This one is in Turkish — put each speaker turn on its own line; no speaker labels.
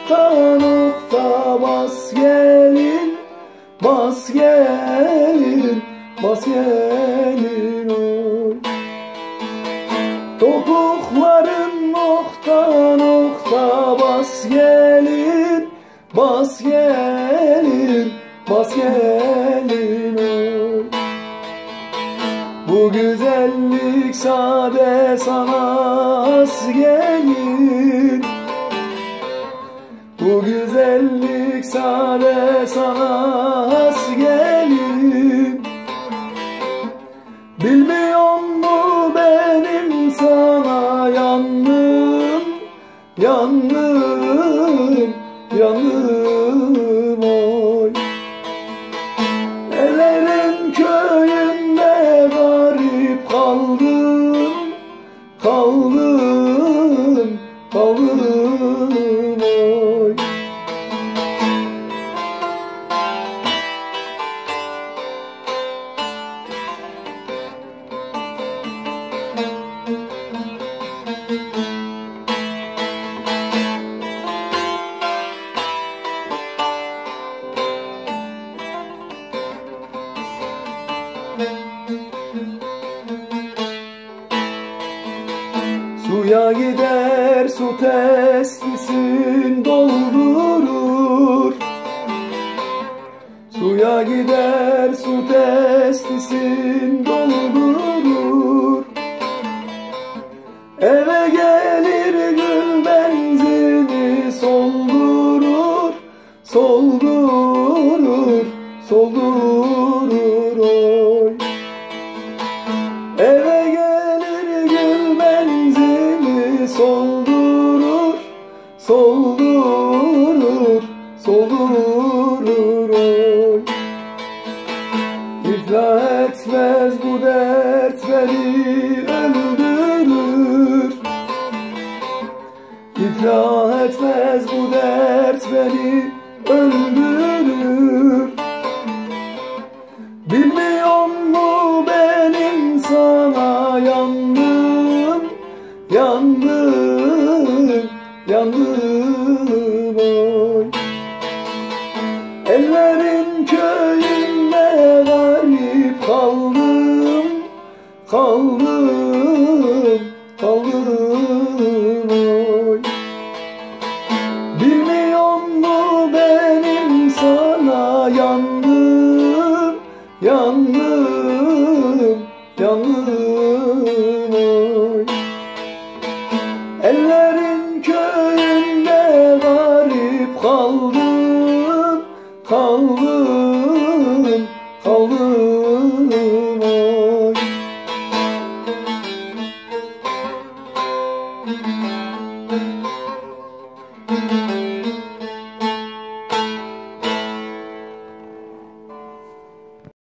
nokta nokta bas gelin, bas gelin, bas gelin oy. Topukların nokta nokta bas gelin, bas gelin, bas gelin oy. Bu güzellik sade sana has gelin, bu güzellik sade sana has gelin. Bilmiyor mu benim sana yandım, yandım, yandım oy. Ellerin köyünde garip kaldım, kaldım, kaldım oy. Suya gider su testisin doldurur, suya gider su testisin doldurur. Eve gelir gül benzini soldurur, soldurur, soldurur oy. Eve gelir gül benzini soldurur, soldurur, soldurur oy. İflah etmez bu dert beni öldürür, İflah etmez bu dert beni öldürür. Bilmiyor mu benim sana yandım, yandım, yandım oy. Ellerin köyünde garip kaldım, kaldım, kaldım oy. Bilmiyor mu benim sana yandım, yandım, yandım oy. Ellerin köyünde garip kaldım.